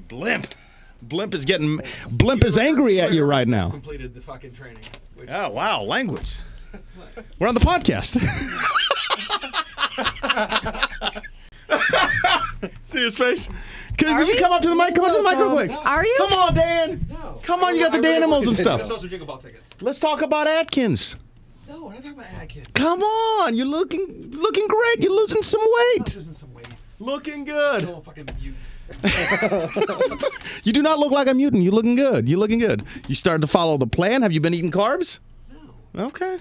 Blimp. Blimp is angry at you right now. Completed the fucking training. Oh, wow. Language. We're on the podcast. See his face? Can you come up to the mic? Come up to the mic real quick. Are you? Come on, Dan. No. Come on, you got the Danimals and stuff. Let's some Jingle Ball tickets. Let's talk about Atkins. No, we're not talking about Atkins. Come on, you're looking great. You're losing some weight. Losing some weight. Looking good. I'm a fucking mutant. You do not look like a mutant. You're looking good. You're looking good. You started to follow the plan. Have you been eating carbs? No. Okay.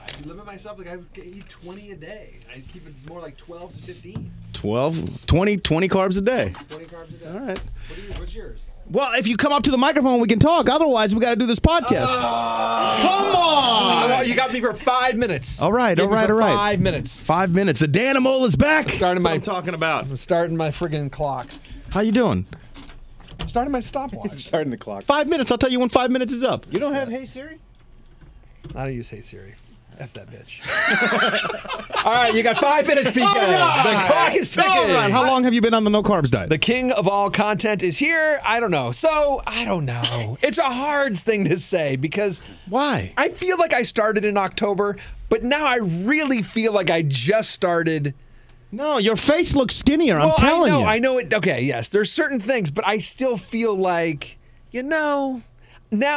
I limit myself like I eat 20 a day. I keep it more like 12 to 15. 20 carbs a day. 20 carbs a day. All right. What's yours? Well, if you come up to the microphone, we can talk. Otherwise, we got to do this podcast. Come on! You got me for 5 minutes. All right. 5 minutes. 5 minutes. The Danimal is back. Starting That's what I'm talking about. I'm starting my friggin' clock. How you doing? I'm starting my stopwatch. Starting the clock. 5 minutes. I'll tell you when 5 minutes is up. You don't have Hey Siri? I don't use Hey Siri. F that bitch. All right, you got 5 minutes, PK. Right. The clock is ticking. All right. How long have you been on the no carbs diet? The king of all content is here. I don't know. So, I don't know. It's a hard thing to say because... Why? I feel like I started in October, but now I really feel like I just started... No, your face looks skinnier. I'm telling you. I know it. Okay, yes. There's certain things, but I still feel like, now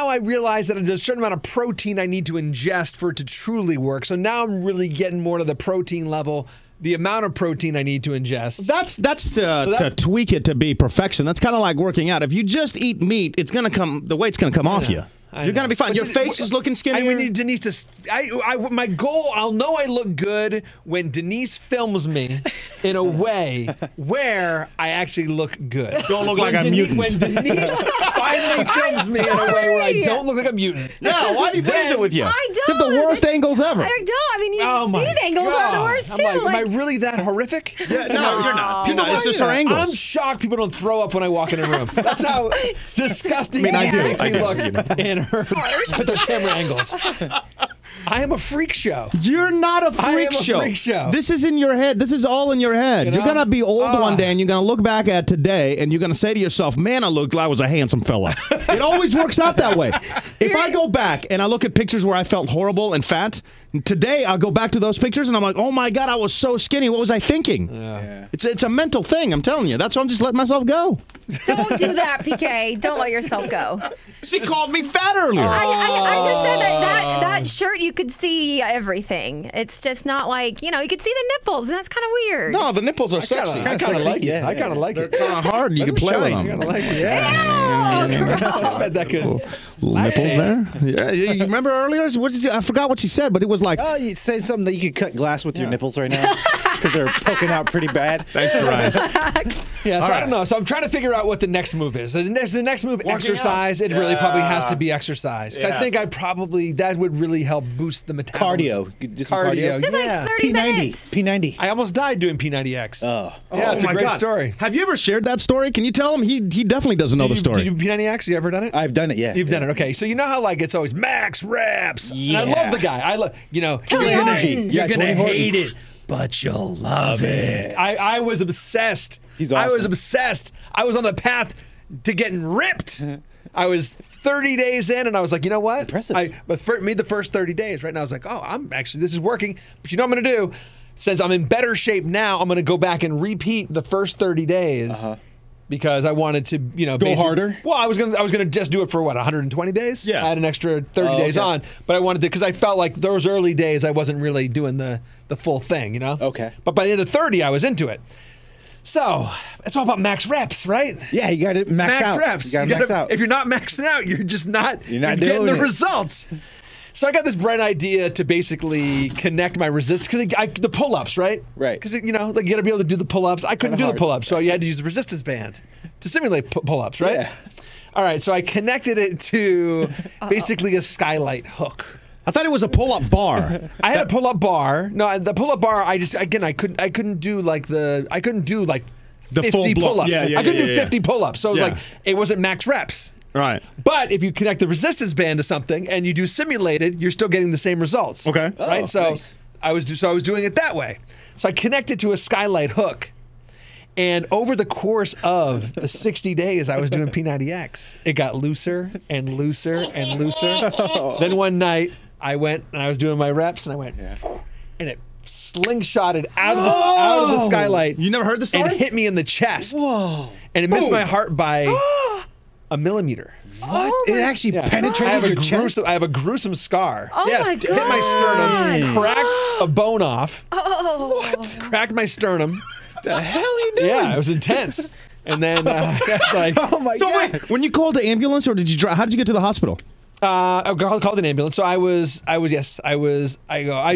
I realize that there's a certain amount of protein I need to ingest for it to truly work. So now I'm really getting more to the protein level, the amount of protein I need to ingest. That's to tweak it to be perfection. That's kind of like working out. If you just eat meat, it's gonna come. The weight's gonna come off you. You're gonna be fine. Your face is looking skinnier. We need Denise to. My goal. I'll know I look good when Denise films me in a way where I actually look good. Don't look like a mutant. When Denise finally films me in a way where I don't look like a mutant. No, why do you face it with you? I don't. You have the worst angles ever. I don't. I mean, these angles are the worst too. Am I really that horrific? Yeah, no, you're not. You're not. It's just our angles. I'm shocked people don't throw up when I walk in a room. That's how disgusting I do. makes me look in her with her camera angles. I am a freak show. You're not a freak show. A freak show. This is in your head. This is all in your head. You're going to be old one day, and you're going to look back at today, and you're going to say to yourself, man, I was a handsome fella. It always works out that way. If I go back and I look at pictures where I felt horrible and fat, today I'll go back to those pictures, and I'm like, oh, my God, I was so skinny. What was I thinking? Yeah. It's a mental thing, I'm telling you. That's why I'm just letting myself go. Don't do that, PK. Don't let yourself go. She called me fat earlier. I just said that shirt, you could see everything. It's just not like, you could see the nipples, and that's kind of weird. No, the nipples are sexy. I kind of like it. I kind of like it. They're kind of hard. You can play with them. I kind of like it. Yeah. I bet that could. Little nipples there. Yeah, you remember earlier? I forgot what she said, but it was like... Oh, you said something that you could cut glass with your nipples right now because they're poking out pretty bad. Thanks, Ryan. Yeah, so I don't know. So I'm trying to figure out what the next move is. The next move, exercise. It really probably has to be exercise. Yeah. I think that would really help boost the metabolism. Cardio. Do some cardio. Just like 30 minutes. P90. I almost died doing P90X. Oh. Yeah, it's a great story. Have you ever shared that story? Can you tell him? He definitely doesn't know the story. Did you do P90X? You ever done it? I've done it, yeah. You've done it. Okay. So you know how it's always max reps. Yeah. And I love the guy. I love, you're gonna hate it, but you'll love it. I was obsessed. He's awesome. I was obsessed. I was on the path to getting ripped. I was 30 days in, and I was like, you know what? Impressive. But for me, the first 30 days, right now, I was like, this is working. But you know what I'm going to do? Since I'm in better shape now, I'm going to go back and repeat the first 30 days. Because I wanted to, go harder. Well, I was gonna just do it for 120 days. Yeah, I had an extra 30 days on, but I wanted to because I felt like those early days I wasn't really doing the full thing, Okay. But by the end of 30, I was into it. So it's all about max reps, right? Yeah, you got to max out. Reps. You got to max out. If you're not maxing out, you're just not. You're not getting doing the results. So I got this bright idea to basically connect my resistance because the pull-ups, right? Right. Because you got to be able to do the pull-ups. I couldn't do the pull-ups, so you had to use the resistance band to simulate pull-ups, right? Yeah. All right. So I connected it to basically a skylight hook. I thought it was a pull-up bar. I had a pull-up bar. No, the pull-up bar. I couldn't do like 50 pull-ups. Yeah, I couldn't do 50 pull-ups. So it was it wasn't max reps. Right. But if you connect the resistance band to something and you do simulated, you're still getting the same results. Okay. Right? So nice. I was doing it that way. So I connected to a skylight hook. And over the course of the 60 days I was doing P90X, it got looser and looser and looser. Then one night I went and I was doing my reps and I went, and it slingshotted out of the skylight. You never heard the story? And it hit me in the chest. Whoa. And it missed my heart by a millimeter. What? It actually penetrated your chest? I have a gruesome scar. Oh yes, my hit my sternum, God. cracked a bone off. Oh. What? Cracked my sternum. The hell are you doing? Yeah, it was intense. And then, like, Oh my God. Wait, when you called the ambulance or did you drive? How did you get to the hospital? I called an ambulance. So I go.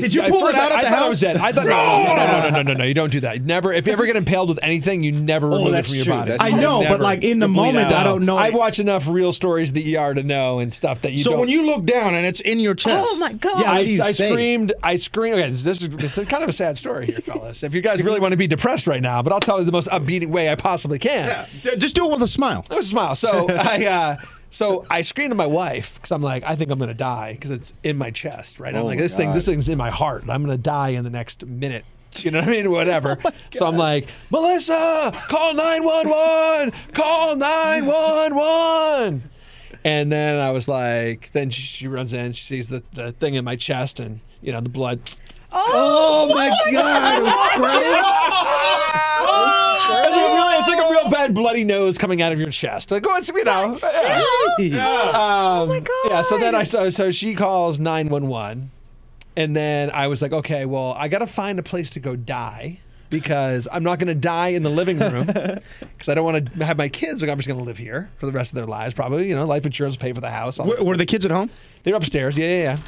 Did you pull it out at the I thought house? I was dead. I thought no. You don't do that. Never. If you ever get impaled with anything, you never remove it that's from your true. body. That's I true. know, Never. but like in the You bleed moment, out. I don't know. I've watched enough real stories of the ER to know and stuff that you So don't. when you look down and it's in your chest. Oh my God. Yeah, I what do you say? screamed. Okay, this is kind of a sad story here, fellas. If you guys really want to be depressed right now, but I'll tell you the most upbeat way I possibly can. Yeah, just do it with a smile. It was a smile. So I screamed to my wife because I'm like, I think I'm gonna die because it's in my chest, right? I'm Oh like, my this thing's in my heart. I'm gonna die in the next minute. You know what I mean? Whatever. So I'm like, Melissa, call 911. Call 911. And then I was like, then she runs in, she sees the thing in my chest and, the blood. Oh my God. It was squirting. It's like a real bad bloody nose coming out of your chest. Like, oh, it's, Oh my God. Yeah, so then so she calls 911. And then I was like, okay, well, I got to find a place to go die because I'm not going to die in the living room because I don't want to have my kids. Like, I'm just going to live here for the rest of their lives, probably. Life insurance will pay for the house. Were the kids at home? They were upstairs. Yeah.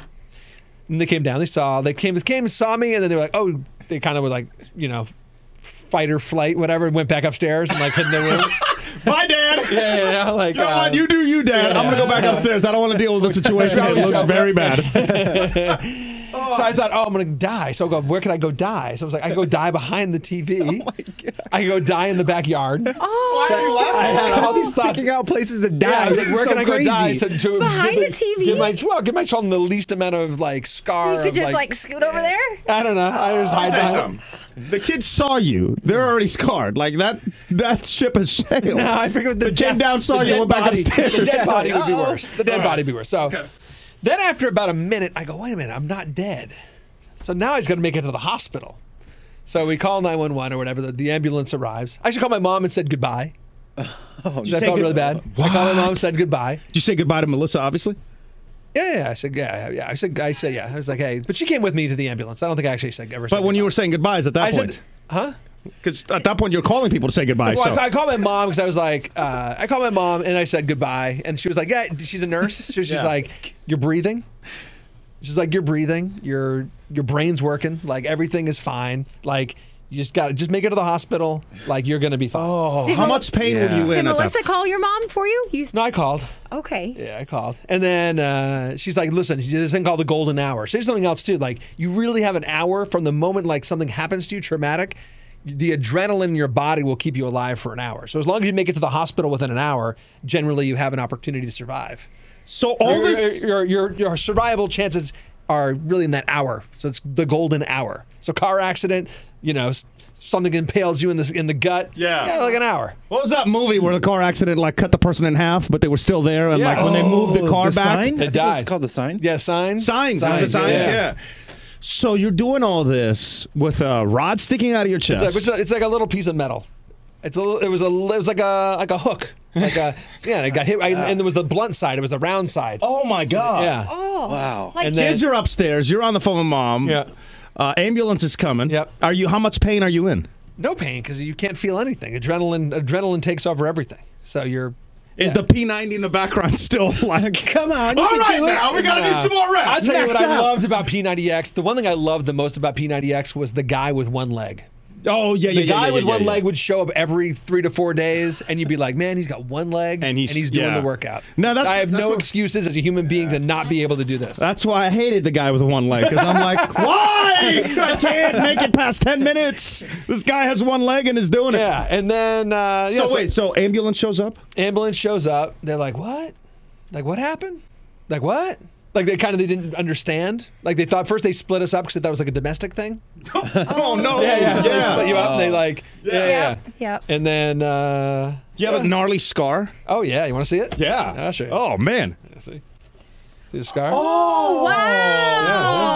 And they came down. They came, saw me, and then they were like, oh, they kind of were like, fight or flight, whatever, and went back upstairs and like hid in their rooms. Bye, Dad. Yeah, like. You know what? You do you, Dad. I'm going to go back upstairs. I don't want to deal with the situation. It looks very bad. So I thought, I'm going to die. So I go, where can I go die? So I was like, I can go die behind the TV. Oh my God. I can go die in the backyard. Oh. Why are you laughing? I had all these thoughts. Picking out places to die. Yeah, I was like, This is where so can I go crazy. die? So to Behind the TV? Give my children the least amount of like scar. You could of, just like scoot over there? I don't know. I just hide Tell you behind. something. The kids saw you. They're already scarred. Like that ship has sailed. No, I figured the came down, saw you, went back upstairs. The dead body would be Uh-oh. worse. The dead body would be worse. So then after about a minute, I go, wait a minute, I'm not dead. So now I just got to make it to the hospital. So we call 911 or whatever. The ambulance arrives. I actually called my mom and said goodbye. That felt really bad. I called my mom and said goodbye. Did you say goodbye to Melissa, obviously? Yeah. I said, yeah. I said, yeah. I was like, hey, but she came with me to the ambulance. I don't think I actually said But when you were saying goodbyes at that I point. said, huh? Because at that point, you're calling people to say goodbye. Well, so. I called my mom because I was like, I called my mom and I said goodbye. And she was like, yeah, she's a nurse. She's like, you're breathing. She's like, you're breathing. Your brain's working. Like, everything is fine. Like, you just make it to the hospital. Like, you're going to be fine. Oh, how much pain were you Did in at that Melissa call your mom for you? No, I called. Okay. Yeah, I called. And then she's like, listen, there's this thing called the golden hour. So here's something else, too. Like, you really have an hour from the moment, like, something happens to you, traumatic. The adrenaline in your body will keep you alive for an hour. So as long as you make it to the hospital within an hour, generally you have an opportunity to survive. So all this. Your survival chances are really in that hour. So it's the golden hour. So car accident, something impales you in the gut. Yeah, like an hour. What was that movie where the car accident like cut the person in half, but they were still there, and like when they moved the car The back, Sign? I It think died. It's called The Sign. Yeah, signs. Signs. Signs, Yeah. So you're doing all this with a rod sticking out of your chest. It's like a little piece of metal. It was like a hook. It got hit, and there was the blunt side. It was the round side. Oh my God. Yeah. Oh. Wow. Like, And then- Kids are upstairs. You're on the phone with mom. Yeah. Ambulance is coming. Yep. How much pain are you in? No pain because you can't feel anything. Adrenaline takes over everything. So you're. Is the P90 in the background still like? Come on. You All can right, do it. now we gotta do some more reps. I'll tell you what Next I up. loved about P90X. The one thing I loved the most about P90X was the guy with one leg. Oh yeah, The guy with one leg would show up every 3 to 4 days, and you'd be like, "Man, he's got one leg, And he's- doing yeah. the workout." No, that's- I have that's no what- excuses as a human being to not be able to do this. That's why I hated the guy with one leg, because I'm like, why? I can't make it past 10 minutes. This guy has one leg and is doing it. Yeah, and then So ambulance shows up? ambulance shows up. They're like, "What? Like, what happened? Like, what?" Like they didn't understand. Like they thought first they split us up because they thought it was like a domestic thing. Oh, no. Yeah. So they split you up and they like, Yep. And then, Do you have a gnarly scar? oh yeah, you want to see it? Yeah. I'll show you. Oh, man. See the scar? Oh, wow.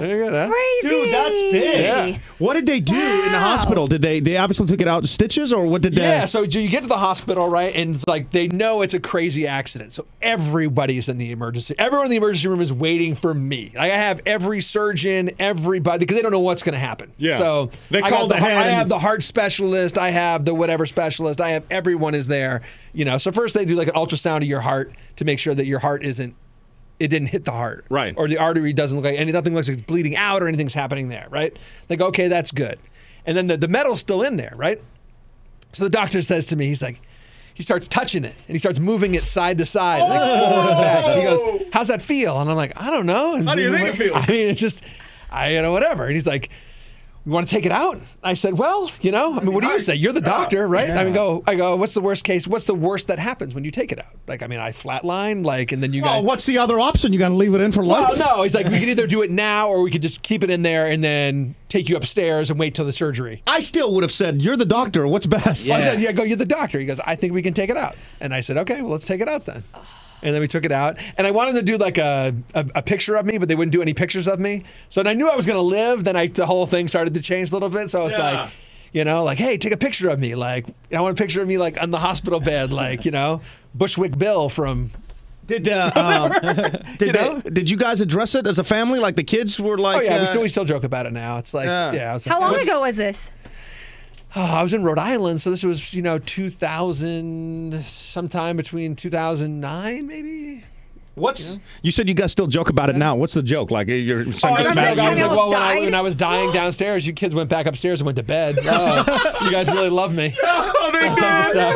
There you go. Huh? Crazy. Dude, that's big. Yeah. What did they do in the hospital? Did they obviously took it out stitches, or what did they? Yeah, so you get to the hospital, right, and it's like they know it's a crazy accident. So everybody's in the emergency. Everyone in the emergency room is waiting for me. Like I have every surgeon, everybody, because they don't know what's going to happen. Yeah. So They call the head I and- have the heart specialist. I have the whatever specialist. I have everyone is there. So first they do like an ultrasound of your heart to make sure that your heart it didn't hit the heart. Right. Or the artery doesn't look like, nothing looks like it's bleeding out or anything's happening there, right? They go, okay, that's good. And then the metal's still in there, right? So the doctor says to me, he starts touching it and he starts moving it side to side, like forward and back. And he goes, how's that feel? And I'm like, I don't know. And How do you think it feels? I mean, it's just, whatever. And he's like, you want to take it out? I said, well, what do you say? You're the doctor, right? Yeah. I go, what's the worst case? What's the worst that happens when you take it out? I flatline, and then you guys. Well, what's the other option? You got to leave it in for life? Well, no. He's like, we could either do it now or we could just keep it in there and then take you upstairs and wait till the surgery. I still would have said, you're the doctor. What's best? So I said, you're the doctor. He goes, I think we can take it out. And I said, okay, well, let's take it out then. And then we took it out. And I wanted to do like a picture of me, but they wouldn't do any pictures of me. So I knew I was going to live. Then the whole thing started to change a little bit. So I was like, hey, take a picture of me. Like, I want a picture of me like on the hospital bed, Bushwick Bill from... Did you guys address it as a family? Like the kids were like... Oh, yeah, we still joke about it now. It's like, I was like, How long ago was this? I was in Rhode Island, so this was, 2000, sometime between 2009, maybe. You said you guys still joke about it now. What's the joke? Like you're saying I was it's bad like, news? when I was dying downstairs, you kids went back upstairs and went to bed. Oh, you guys really love me. Oh, they That type of stuff.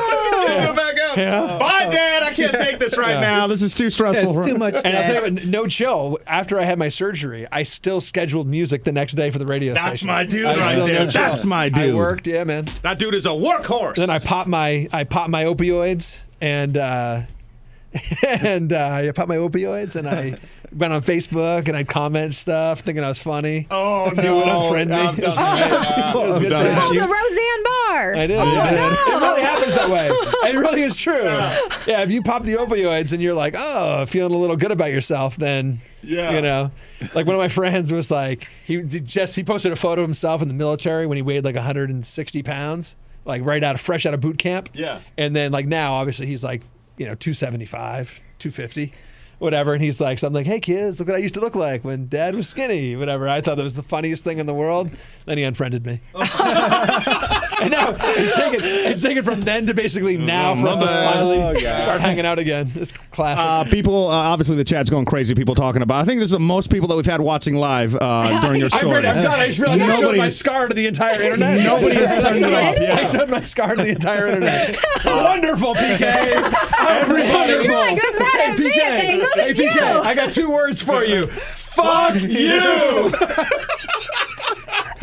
Go back up. Yeah. Bye, Dad. I can't take this right now. This is too stressful. It's too much. And I'll tell you what, no chill. After I had my surgery, I still scheduled music the next day for the radio station. That's my dude I right still there. no chill. That's my dude. I worked, yeah, man. That dude is a workhorse. Then I popped my opioids and I popped my opioids and I went on Facebook and I'd comment stuff thinking I was funny. Oh, no. He would unfriend me. I'm It was done. great. It was good done. times. Oh, the Roseanne Bar. I did. Oh, I did. no. It really happens that way. It really is true. Yeah, if you pop the opioids and you're like, oh, feeling a little good about yourself, then like one of my friends was like, he posted a photo of himself in the military when he weighed like 160 pounds, like fresh out of boot camp. Yeah. And then like now, obviously, he's like 275, 250. Whatever, and he's like, so I'm like, hey kids, look what I used to look like when Dad was skinny, whatever. I thought that was the funniest thing in the world. Then he unfriended me. And now it's taken from then to basically now for us to finally start hanging out again. It's classic. People, obviously the chat's going crazy. People talking about. I think this is the most people that we've had watching live during your story. I'm glad. I just realized I showed my scar to the entire internet. Nobody has turned it off. Yeah. I showed my scar to the entire internet. Wonderful, PK. Everybody. You're like, I'm mad at me. Hey, It's PK, you. I got 2 words for you. Fuck you.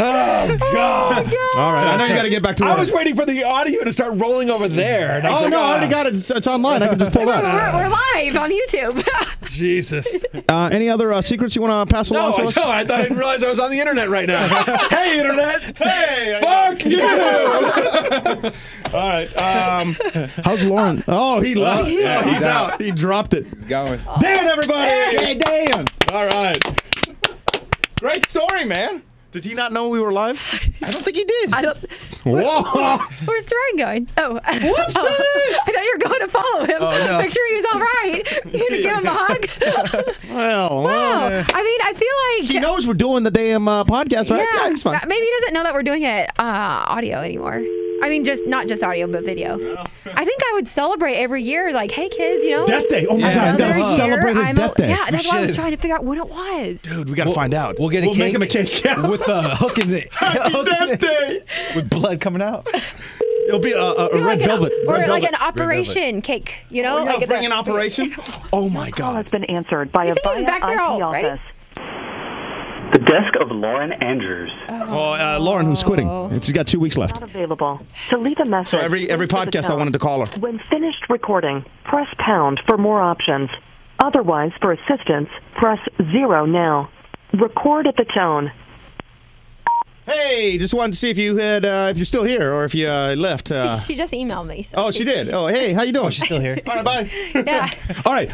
Oh, God. All right. I know you got to get back to work. I was waiting for the audio to start rolling over there. And I was Oh, like, no, I already got it. It's online. I can just pull that. We're live on YouTube. Jesus. Any other secrets you want to pass along to us? No, I didn't realize I was on the internet right now. Hey, internet. Hey. Fuck you. All right. How's Lauren? Oh, he left. Yeah, He's out. He dropped it. He's going. Dan, everybody. Hey, Dan. All right. Great story, man. Did he not know we were live? I don't think he did. I don't. Whoa. Where's Duran going? Oh. I thought you were going to follow him. no. Make sure he was all right. You gonna give him a hug? Well, Wow. I mean, I feel like he knows we're doing the damn podcast, right? Yeah, he's fine. Maybe he doesn't know that we're doing it audio anymore. I mean, not just audio, but video. I think I would celebrate every year, like, hey, kids, Death Day. Oh, my God. We got to celebrate his death day. Yeah, that's why I was should. trying to figure out what it was. Dude, we got to find out. We'll get a cake. Make him a cake with a hook in it. Death Day. With blood coming out. It'll be a red velvet. Or Red like velvet. an operation cake, you know? Oh, yeah, like bring an operation? Oh, my Call has God. been answered by You a think he's Via back there IT already? office. The desk of Lauren Andrews. Oh, Lauren, who's quitting. She's got 2 weeks left. Not available. To leave a message. So every enter the podcast I tone. wanted to call her. When finished recording, press pound for more options. Otherwise, for assistance, press 0 now. Record at the tone. Hey, just wanted to see if you had, if you're still here or if you left. She just emailed me. So she did. Oh, hey, how you doing? Oh, she's still here. All right, bye. Yeah. All right.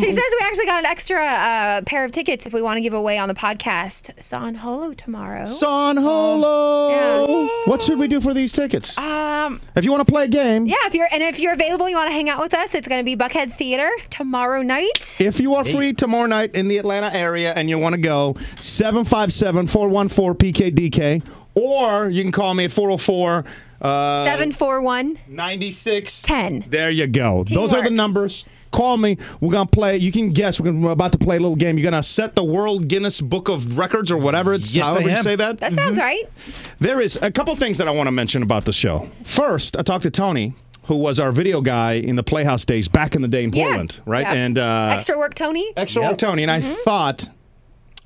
She says we actually got an extra pair of tickets if we want to give away on the podcast. San Holo tomorrow. San Holo. Yeah. What should we do for these tickets? If you want to play a game. Yeah, if you're available, you want to hang out with us, it's going to be Buckhead Theater tomorrow night. If you are free tomorrow night in the Atlanta area and you want to go, 757-414-PKDK, or you can call me at 404 741 9610. 10. There you go. Those are the Teamwork. numbers. Call me. We're going to play. You can guess. We're about to play a little game. You're going to set the World Guinness Book of Records or whatever it's however you say that. That sounds right. There is a couple things that I want to mention about the show. First, I talked to Tony, who was our video guy in the Playhouse days back in the day in Portland, right? Yeah. And Extra work, Tony. Work Tony. And I thought,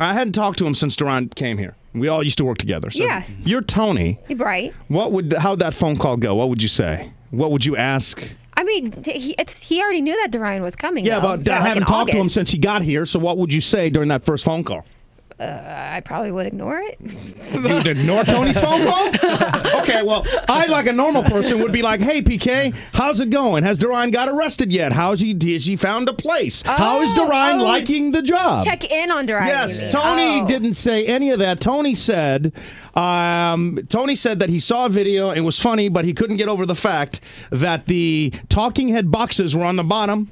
I hadn't talked to him since Duran came here. We all used to work together. So Yeah. You're Tony. Right. How'd that phone call go? What would you say? What would you ask? I mean, he already knew that Dorian was coming. Yeah, though. but I haven't talked to him since he got here. So what would you say during that first phone call? I probably would ignore it. You'd ignore Tony's phone call? Okay, well, I, like a normal person, would be like, hey, PK, how's it going? Has Duran got arrested yet? Has he found a place? How is Duran liking the job? Check in on Dorian. Yes, Tony didn't say any of that. Tony said that he saw a video and it was funny, but he couldn't get over the fact that the talking head boxes were on the bottom.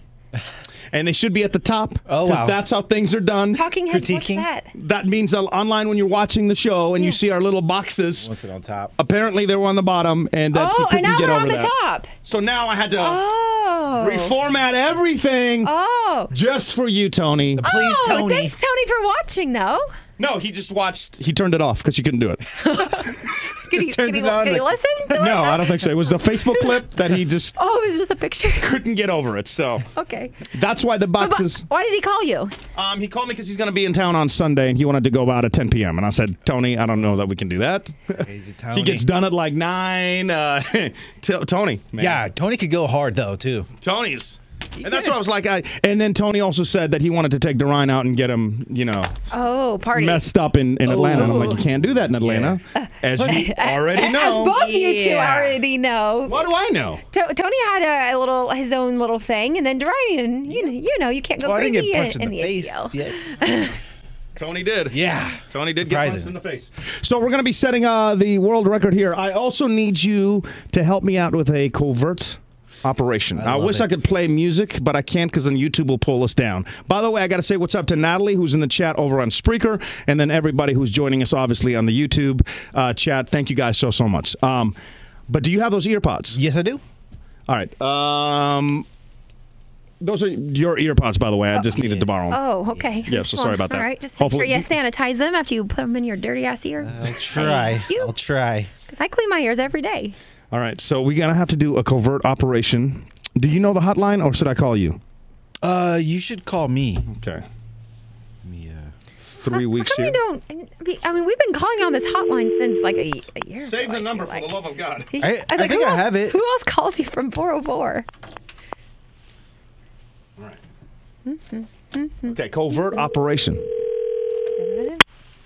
And they should be at the top. Oh, wow. Because that's how things are done. Talking heads, what's Critiquing? that? That means online when you're watching the show and you see our little boxes. What's it on top? Apparently they were on the bottom, and that he Oh, couldn't and now get we're over on the that. top. So now I had to reformat everything just for you, Tony. Please, Tony. Thanks, Tony, for watching, though. No, he just watched. He turned it off because you couldn't do it. Did he listen to it? No, I don't think so. It was a Facebook clip that he just Oh, it was just a picture. couldn't get over it. So Okay. that's why the boxes. Why did he call you? He called me because he's going to be in town on Sunday, and he wanted to go out at 10 p.m. And I said, Tony, I don't know that we can do that. Crazy Tony. He gets done at like 9. Tony, man. Yeah, Tony could go hard, though, too. Tony's. And that's what I was like. And then Tony also said that he wanted to take Duran out and get him, Party. messed up in Atlanta. And I'm like, you can't do that in Atlanta, as you already know. As both you two already know. What do I know? Tony had his own little thing, and then Dorian, you can't go I didn't crazy get punched in the face ATL. yet. Tony did. Yeah. Tony did Surprising. get punched in the face. So we're going to be setting the world record here. I also need you to help me out with a covert operation. I wish I could play music, but I can't because then YouTube will pull us down. By the way, I got to say what's up to Natalie, who's in the chat over on Spreaker, and then everybody who's joining us, obviously, on the YouTube chat. Thank you guys so much. But do you have those earpods? Yes, I do. All right. Those are your earpods, by the way. I just needed to borrow them. Oh, okay. Yeah, so sorry about that. All right, just make sure you sanitize them after you put them in your dirty ass ear. I'll try. I'll try. Because I clean my ears every day. All right, so we're going to have to do a covert operation. Do you know the hotline, or should I call you? You should call me. Okay. Yeah. 3 weeks How come here. we've been calling on this hotline since like a year Save ago, the number I for feel the love of God. like. I think who I else- have it. Who else calls you from 404? All right. Okay, covert operation.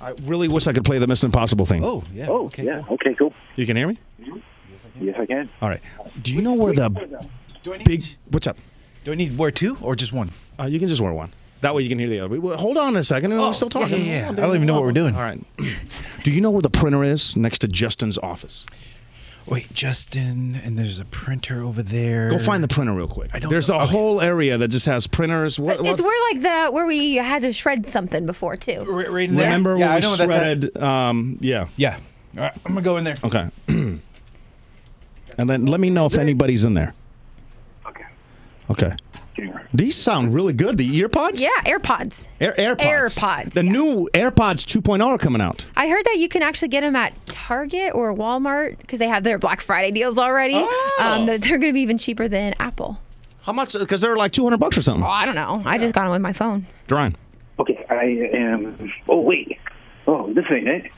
I really wish I could play the Mission Impossible thing. Oh, yeah. Oh, okay. yeah. Okay, cool. You can hear me? Yes, I can. All right. Do you know where the Do I need, big... What's up? do I need wear two or just one? You can just wear one. That way you can hear the other. Hold on a second. We're still talking. Yeah. I don't even know what we're doing. All right. Do you know where the printer is next to Justin's office? Wait, Justin, and there's a printer over there. Go find the printer real quick. There's know. a whole area that just has printers. It's where we had to shred something before too. Right in there? Remember yeah, when I we know what that's at. shredded? Yeah. Yeah. All right, I'm going to go in there. Okay. And then let me know if anybody's in there. Okay. Okay. These sound really good. The earpods? Yeah, AirPods. AirPods. AirPods, The new AirPods 2.0 are coming out. I heard that you can actually get them at Target or Walmart because they have their Black Friday deals already. Oh. That they're going to be even cheaper than Apple. How much? Because they're like $200 or something. Oh, I don't know. I just got them with my phone. Duran. Okay, I am... Oh, wait. Oh, this ain't it.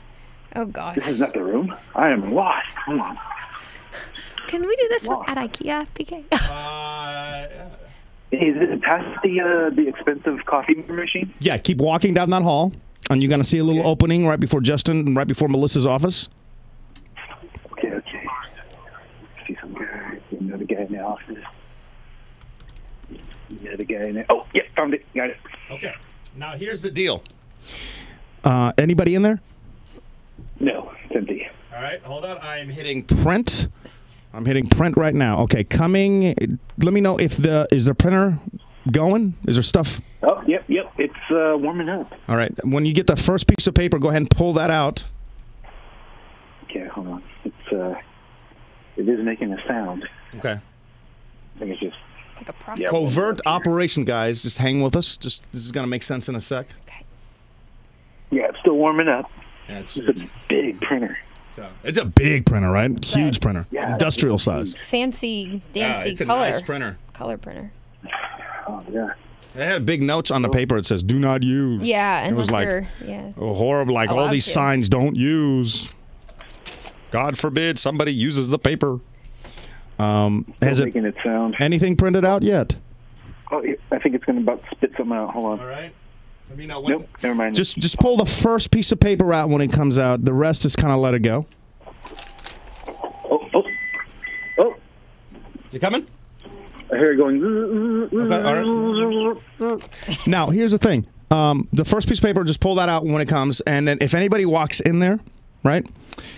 Oh, gosh. This is not the room. I am lost. Hold on. Can we do this at IKEA, PK? Is it past the expensive coffee machine? Yeah, keep walking down that hall, and you're going to see a little opening right before Justin and right before Melissa's office. the guy in the office. Yeah, the guy in there. Oh, yeah, found it. Got it. Okay. Now, here's the deal. Anybody in there? No, it's empty. All right, hold on. I'm hitting print. I'm hitting print right now. Okay, coming. Let me know if is the printer going? Is there stuff? Oh, yep. It's warming up. All right. When you get the first piece of paper, go ahead and pull that out. Okay, hold on. It is making a sound. Okay. I think it's just Like a process. Covert operation, guys. Just hang with us. This is gonna make sense in a sec. Okay. yeah, it's still warming up. Yeah, It's a big printer. it's a big printer, right? Huge printer. Yeah. Industrial size. Fancy, dancy it's a color. nice printer. Color printer. Oh yeah. It had big notes on the paper. It says, "Do not use." Yeah, It was unless like you're, yeah. horrible. Like all Allowed these to. signs, don't use. God forbid somebody uses the paper. Has Still making it sound. anything printed out yet? Oh, yeah, I think it's going to about spit something out. Hold on. All right. Let me know when. Nope, never mind. Just pull the first piece of paper out when it comes out. The rest is kind of let it go. Oh. You coming? I hear it going. Okay, all right. Now, here's the thing. The first piece of paper, just pull that out when it comes. And then if anybody walks in there, right,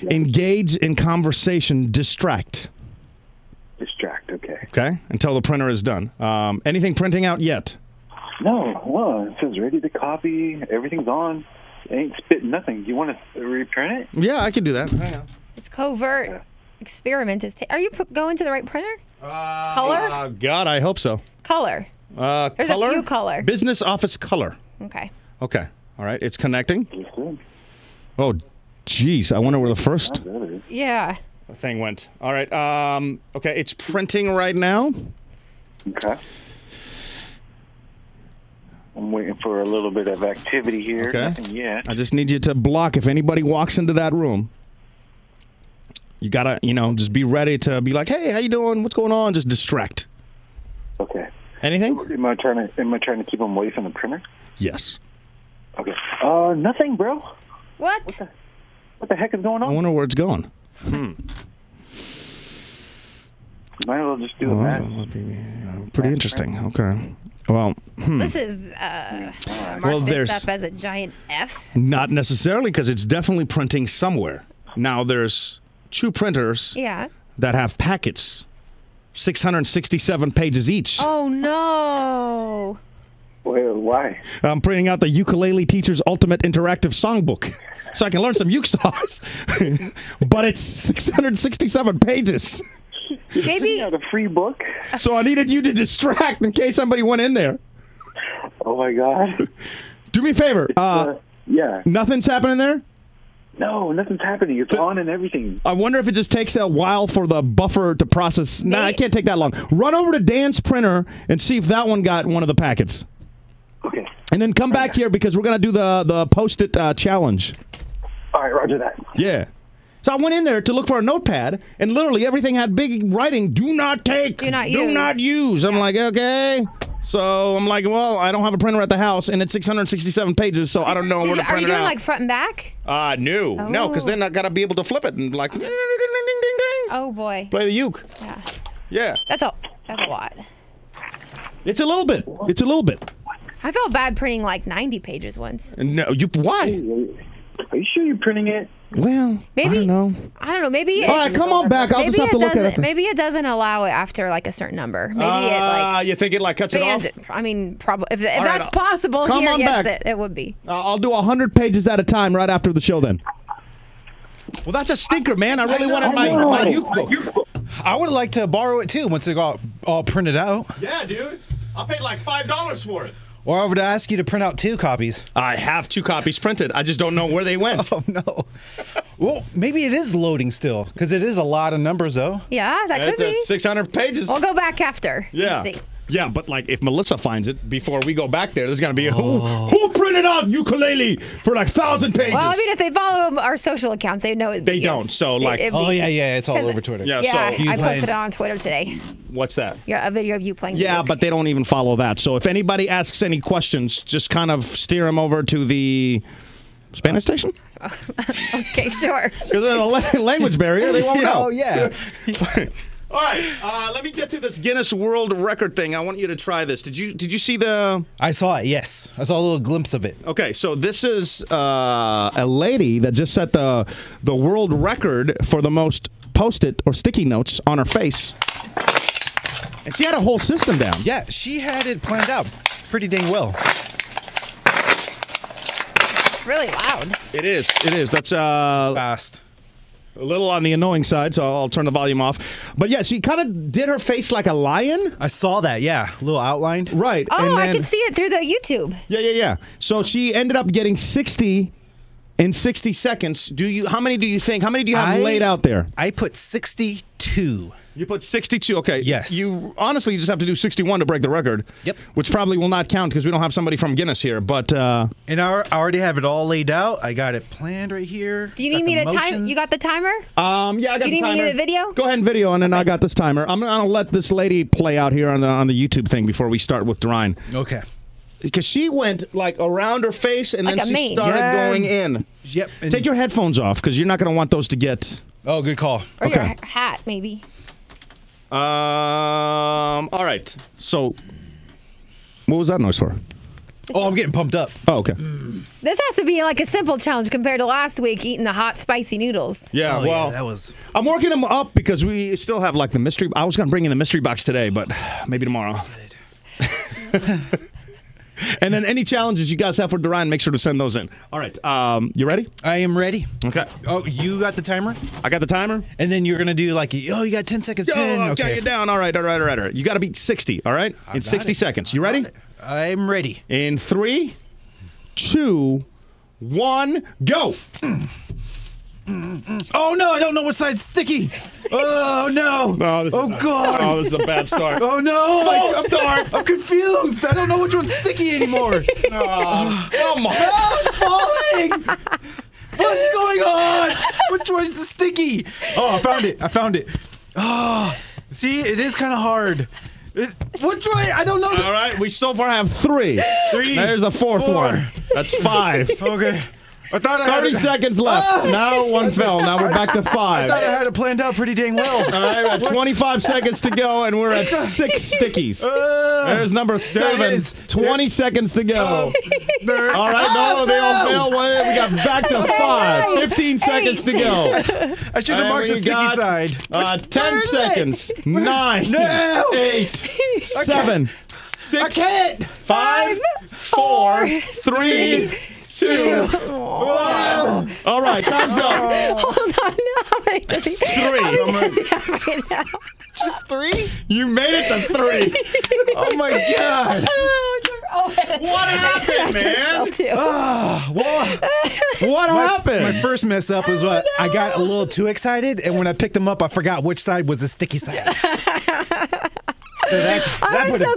engage in conversation, distract. Distract, okay. Okay? Until the printer is done. Anything printing out yet? No, it says ready to copy. Everything's on. It ain't spitting nothing. Do you want to reprint it? Yeah, I can do that. Hang on. This covert experiment is. Are you going to the right printer? Color? God, I hope so. Color. There's color? a few color. Business office color. Okay. Okay. All right. It's connecting. It's good. Oh, geez. I wonder where the first Yeah. thing went. All right. Okay. It's printing right now. Okay. I'm waiting for a little bit of activity here. Okay. Nothing yet. I just need you to block if anybody walks into that room. You gotta, just be ready to be like, "Hey, how you doing? What's going on?" Just distract. Okay. Anything? Am I trying to keep them away from the printer? Yes. Okay. Nothing, bro. What? What the heck is going I on? wonder where it's going. Might as well just do that. Pretty interesting. Okay. Well, This is mark this up as a giant F. not necessarily, because it's definitely printing somewhere. Now, there's 2 printers Yeah. that have packets, 667 pages each. Oh no. Well, why? I'm printing out the Ukulele Teacher's Ultimate Interactive Songbook so I can learn some uke songs. But it's 667 pages. Maybe. Out a free book? So I needed you to distract in case somebody went in there. Oh my God. Do me a favor. Yeah. Nothing's happening there? No, nothing's happening. It's on and everything. I wonder if it just takes a while for the buffer to process. Nah, it can't take that long. Run over to Dan's printer and see if that one got one of the packets. Okay. And then come back here because we're going to do the Post-it challenge. All right, roger that. Yeah. So I went in there to look for a notepad, and literally everything had big writing, "Do not take, Do not do use." not use." I'm like, okay. So I'm like, well, I don't have a printer at the house, and it's 667 pages, so I don't know where to Are print you it doing out. like front and back? No, because then I got to be able to flip it and like, ding, ding, ding, ding, ding. Oh boy. Play the uke. Yeah. Yeah. That's a lot. It's a little bit. It's a little bit. I felt bad printing like 90 pages once. No, why? Are you sure you're printing it? Well, Maybe. I don't know. I don't know. Maybe. All right, come on back. I'll just have to look at it. Maybe it doesn't allow it after like a certain number. Maybe it like you think it like cuts it off? bans it. I mean, probably if right, that's possible come here, on yes, back. it would be. I'll do 100 pages at a time right after the show then. Well, that's a stinker, man. I really wanted my uke book. I would like to borrow it too once it got all printed out. Yeah, dude. I paid like $5 for it. Or I would ask you to print out 2 copies. I have 2 copies printed. I just don't know where they went. Oh, no. Well, maybe it is loading still, because it is a lot of numbers, though. Yeah, that could It's be. 600 pages. We'll go back after. Yeah. Let's see. Yeah, but like if Melissa finds it before we go back there, there's gonna be who printed out ukulele for like 1,000 pages. Well, I mean, if they follow our social accounts, they know it. They don't, so, like- Oh, yeah, it's all 'cause- over Twitter. Yeah, Yeah, so I You posted playing- it on Twitter today. what's that? Yeah, a video of you playing. Yeah, uke. but they don't even follow that. So if anybody asks any questions, just kind of steer them over to the Spanish station. Okay, sure. Because there's a language barrier, they won't know. Oh, yeah. All right, let me get to this Guinness World Record thing. I want you to try this. Did you see the? I saw it. Yes, I saw a little glimpse of it. Okay, so this is a lady that just set the world record for the most Post-it or sticky notes on her face, and she had a whole system down. Yeah, she had it planned out pretty dang well. It's really loud. It is. That's Fast. a little on the annoying side, so I'll turn the volume off. But yeah, she kind of did her face like a lion. I saw that, yeah. A little outlined. Right. Oh, and I then, could see it through the YouTube. Yeah. So she ended up getting 60 in 60 seconds. How many do you have laid out there? I put 62. You put 62. Okay. Yes. You honestly just have to do 61 to break the record. Yep. Which probably will not count because we don't have somebody from Guinness here. But and I already have it all laid out. I got it planned right here. Do you need me to time? You got the timer? Yeah, I got the timer. Do you need me to video? Go ahead and video, and then I got this timer. I'm gonna let this lady play out here on the YouTube thing before we start with Dorine. Okay. Because she went like around her face, and Like then a she maid. started going in. Yep. Take your headphones off because you're not gonna want those to get. Oh, good call. Or Okay. your hat, maybe. All right. So, what was that noise for? Oh, I'm getting pumped up. Oh, okay. This has to be like a simple challenge compared to last week eating the hot, spicy noodles. Yeah, Oh, well, yeah, that was. I'm working them up because we still have like the mystery. I was gonna bring in the mystery box today, but maybe tomorrow. And then any challenges you guys have for Dorine, make sure to send those in. All right, you ready? I am ready. Okay. Oh, you got the timer? I got the timer. And then you're going to do like, you got 10 seconds. 10. I'll count you down. All right. You got to beat 60, all right? In 60 seconds. You ready? I'm ready. In 3, 2, 1, go. Oh, no, I don't know what side's sticky. Oh, no. God. Oh, this is a bad start. Oh, no. False start. I'm confused. I don't know which one's sticky anymore. Come on. I'm falling. What's going on? Which one's the sticky? Oh, I found it. Oh, see, it is kind of hard. Which way? I don't know. All right. We so far have 3. There's a 4th one. That's 5. Okay. I thought I 30 seconds left. Now one fell. Now we're back to 5. I thought I had it planned out pretty dang well. All right, we're at 25 seconds to go, and we're at 6 stickies. There's number 7. 20 seconds to go. All right, no, they all fail. We got back to 5. 15 seconds to go. I should have marked the sticky side. 10 seconds. 9, 8, 7, 6, 5, 4, 3, 2. Wow. All right, time's up. Hold on. How many does he 3. have right now? Just 3? You made it to 3. Oh my God. What happened, man? What happened? My first mess up was what I got a little too excited, and when I picked them up, I forgot which side was the sticky side. So I was so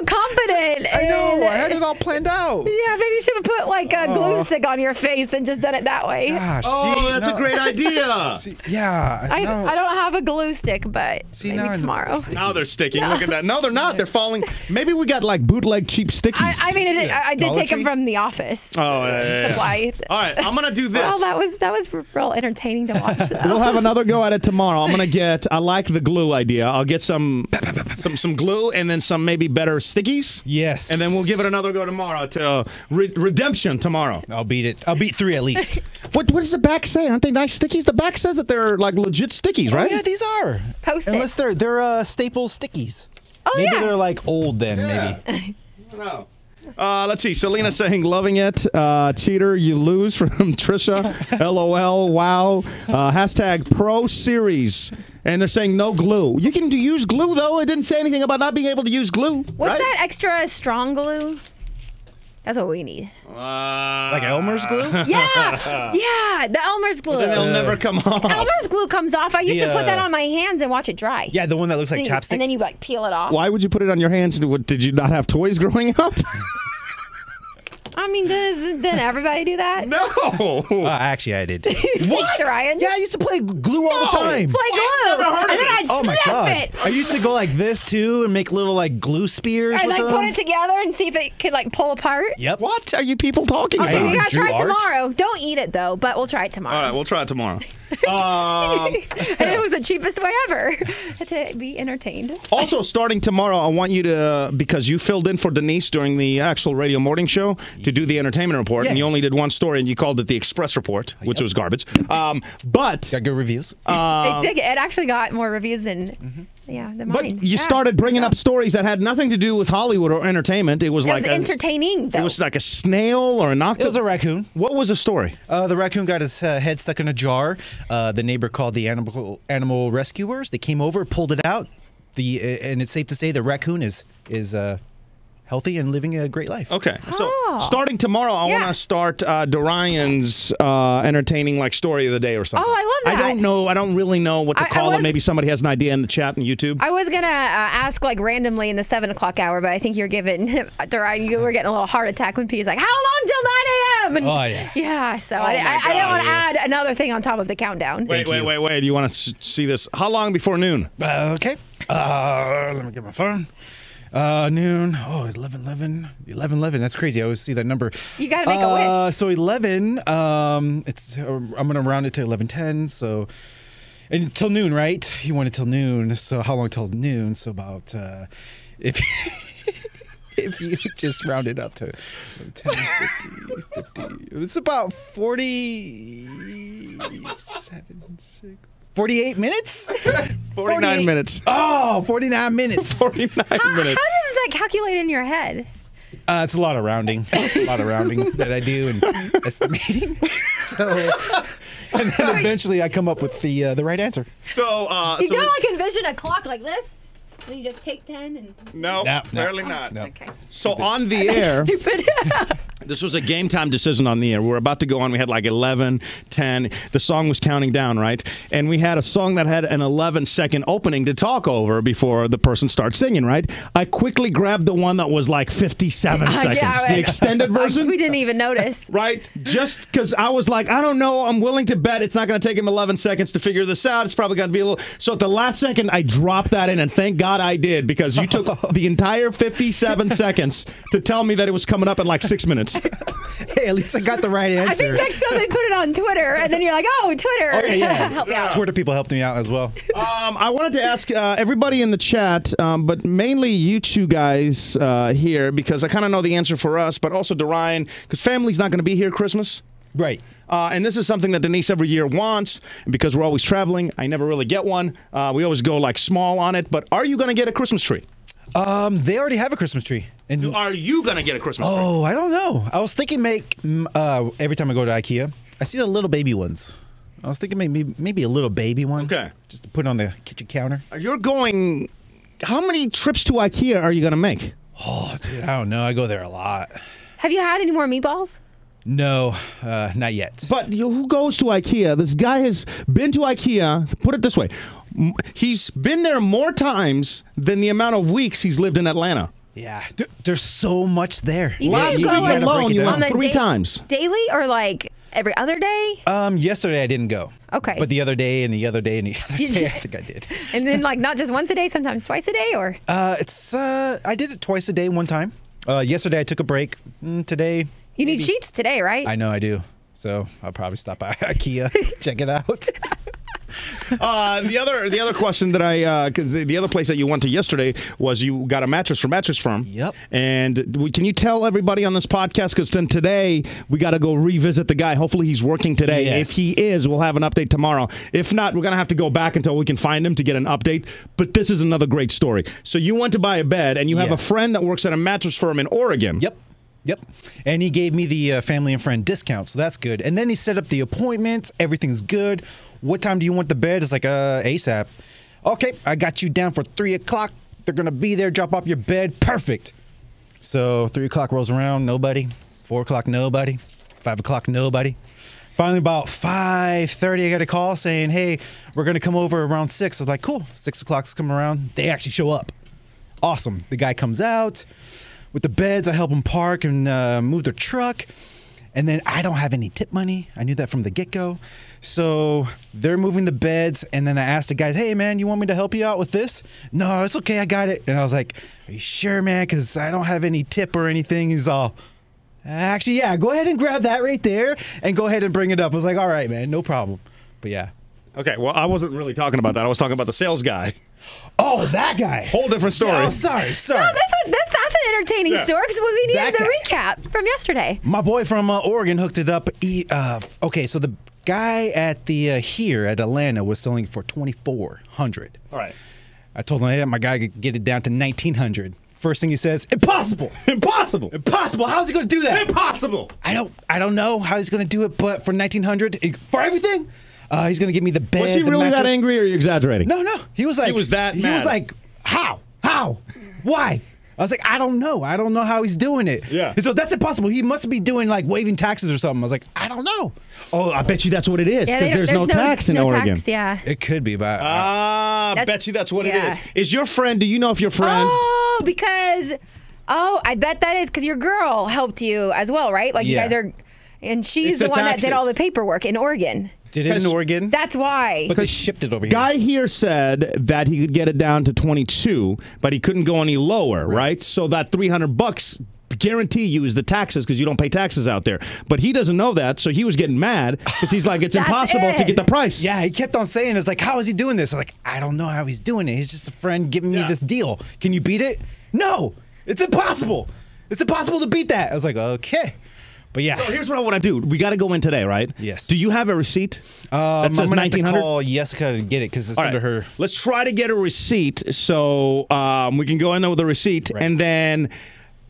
confident. I know. I had it all planned out. Yeah, maybe you should have put like a glue stick on your face and just done it that way. Gosh, that's a great idea. Yeah. I don't have a glue stick, but maybe now tomorrow. Now they're sticking. Look at that. No, they're not. They're falling. Maybe we got like bootleg cheap stickies. I mean, I did take them Dollar Tree? from the office. Oh, yeah. That's why. All right, I'm gonna do this. Well, that was real entertaining to watch. We'll have another go at it tomorrow. I like the glue idea. I'll get some glue and then some maybe better stickies. Yes. And then we'll give it another go tomorrow to redemption tomorrow. I'll beat it. I'll beat 3 at least. What does the back say? Aren't they nice stickies? The back says that they're like legit stickies, right? Oh, yeah, these are. Post-it. Unless they're staple stickies. Oh, maybe yeah. they're like old then, maybe. No. Let's see. Selena saying, loving it. Cheater, you lose from Trisha. LOL. Wow. Hashtag Pro Series. And they're saying no glue. You can use glue, though. It didn't say anything about not being able to use glue. What's right? that extra strong glue? That's what we need. Like Elmer's glue? Yeah, the Elmer's glue. Then they'll never come off. Elmer's glue comes off. I used to put that on my hands and watch it dry. Yeah, the one that looks like chapstick. And then you like peel it off. Why would you put it on your hands? Did you not have toys growing up? I I mean, didn't everybody do that? No. Actually, I did. Thanks, Ryan. Yeah, I used to play glue all the time. Play glue. And then I'd Oh my snap god! it. I used to go like this too and make little like glue spears And with like them. put it together and see if it could like pull apart. Yep. What are you people talking Okay, about? we gotta Drew try it art? tomorrow. Don't eat it though, but we'll try it tomorrow. All right, we'll try it tomorrow. And it was the cheapest way ever to be entertained. Also, starting tomorrow, I want you to, because you filled in for Denise during the actual radio morning show to do the entertainment report, and you only did one story, and you called it the Express Report, which was garbage. But Got good reviews. It actually got more reviews than than but mine. you started bringing up stories that had nothing to do with Hollywood or entertainment. It was It like was entertaining though. It was like a snail or an octopus. It was a raccoon. What was the story? The raccoon got his head stuck in a jar. The neighbor called the animal rescuers. They came over, pulled it out. And it's safe to say the raccoon is healthy and living a great life. Okay, so starting tomorrow, I want to start Dorian's entertaining like story of the day or something. Oh, I love that. I don't know. I don't really know what to call it. Maybe somebody has an idea in the chat and YouTube. I was gonna ask like randomly in the 7 o'clock hour, but I think you're giving Dorian. You were getting a little heart attack when P's like, "How long till 9 a.m.?" And, yeah. So I didn't want to add another thing on top of the countdown. Wait. Do you want to see this? How long before noon? Okay. Let me get my phone. Noon. Oh, 11. That's crazy. I always see that number. You got to make a wish. So 11. I'm gonna round it to 11:10. So, and until noon, right? You want it till noon. So how long till noon? So about if you just round it up to 10, 50. It's about 48 minutes? 49 minutes. Oh, 49 minutes. 49 minutes. How does that calculate in your head? It's a lot of rounding. That I do and estimating. And then eventually I come up with the right answer. So, you don't like envision a clock like this? And you just take 10 and... No, apparently not. No. Okay. So on the air, Stupid. this was a game time decision on the air. We were about to go on. We had like 11, 10. The song was counting down, right? And we had a song that had an 11-second opening to talk over before the person starts singing, right? I quickly grabbed the one that was like 57 seconds, the extended version. We didn't even notice. Right? Just because I was like, I don't know. I'm willing to bet it's not going to take him 11 seconds to figure this out. It's probably going to be a little... So at the last second, I dropped that in, and thank God I did, because you took the entire 57 seconds to tell me that it was coming up in like 6 minutes. Hey, at least I got the right answer. I think next time they put it on Twitter, and then you're like, oh, Twitter. Okay, yeah. Help me out. Twitter people helped me out as well. I wanted to ask everybody in the chat, but mainly you two guys here, because I kind of know the answer for us, but also Dorian, because family's not going to be here Christmas. Right. And this is something that Denise every year wants, and because we're always traveling, I never really get one. We always go like small on it, but are you going to get a Christmas tree? They already have a Christmas tree. And Are you going to get a Christmas tree? Oh, I don't know. I was thinking every time I go to IKEA, I see the little baby ones. I was thinking maybe a little baby one. Okay. Just to put on the kitchen counter. You're going... How many trips to IKEA are you going to make? Oh, dude, I don't know. I go there a lot. Have you had any more meatballs? No, not yet. But who goes to IKEA? This guy has been to IKEA. Put it this way. He's been there more times than the amount of weeks he's lived in Atlanta. Yeah, there's so much there. You Last think week you go, like, alone, you on went the 3 times. Daily or like every other day? Yesterday I didn't go. Okay. But the other day and the other day and the other day, I think I did. And then like not just once a day, sometimes twice a day, or? I did it twice a day one time. Yesterday I took a break. Today. You need sheets today, right? I know I do. So I'll probably stop by IKEA, check it out. The other question that because the other place that you went to yesterday was you got a mattress from Mattress Firm. Yep. And can you tell everybody on this podcast, because then today we got to go revisit the guy. Hopefully he's working today. Yes. If he is, we'll have an update tomorrow. If not, we're going to have to go back until we can find him to get an update. But this is another great story. So you went to buy a bed, and you have a friend that works at a mattress firm in Oregon. Yep. And he gave me the family and friend discount, so that's good. And then he set up the appointments. Everything's good. What time do you want the bed? It's like ASAP. Okay, I got you down for 3 o'clock. They're going to be there, drop off your bed. Perfect. So 3 o'clock rolls around, nobody. 4 o'clock, nobody. 5 o'clock, nobody. Finally, about 5:30, I got a call saying, hey, we're going to come over around 6. I was like, cool. 6 o'clock's coming around. They actually show up. Awesome. The guy comes out. with the beds. I help them park and move their truck. And then I don't have any tip money. I knew that from the get-go. So they're moving the beds, and then I asked the guys, hey, man, you want me to help you out with this? No, it's okay. I got it. And I was like, are you sure, man? Because I don't have any tip or anything. He's all, actually, yeah, go ahead and grab that right there and go ahead and bring it up. I was like, all right, man, no problem. But yeah. Okay, well, I wasn't really talking about that. I was talking about the sales guy. Oh, that guy. Whole different story. Oh, sorry. No, that's an entertaining story because we needed the recap from yesterday. My boy from Oregon hooked it up. Okay, so the guy at the here at Atlanta was selling for $2,400. All right. I told him, hey, my guy could get it down to $1,900. First thing he says, impossible. Impossible. Impossible. How's he going to do that? Impossible. I don't know how he's going to do it, but for $1,900 for everything, he's going to give me the bed. Was he really that angry, or are you exaggerating? No. He was like, he was that mad. He was like, how? Why? I was like, I don't know. I don't know how he's doing it. Yeah. And so that's impossible. He must be doing like waiving taxes or something. I was like, I don't know. Oh, I bet you that's what it is, because there's no tax in Oregon. Tax, yeah. It could be, but I bet you that's what it is. Is your friend, do you know if your friend... I bet that is because your girl helped you as well, right? Like you guys are... And she's the one that did all the paperwork in Oregon. Did it in Oregon? That's why. But they shipped it over here. Guy here said that he could get it down to 22, but he couldn't go any lower, right? So that $300 guarantee you is the taxes, because you don't pay taxes out there. But he doesn't know that, so he was getting mad because he's like, it's impossible to get the price. Yeah, he kept on saying, it's like, how is he doing this? I'm like, I don't know how he's doing it. He's just a friend giving me this deal. Can you beat it? No, it's impossible. It's impossible to beat that. I was like, okay. But yeah. So here's what I want to do. We got to go in today, right? Yes. Do you have a receipt that says I'm gonna have to $1,900? call Jessica to get it because it's under her. Let's try to get a receipt so we can go in there with a receipt, and then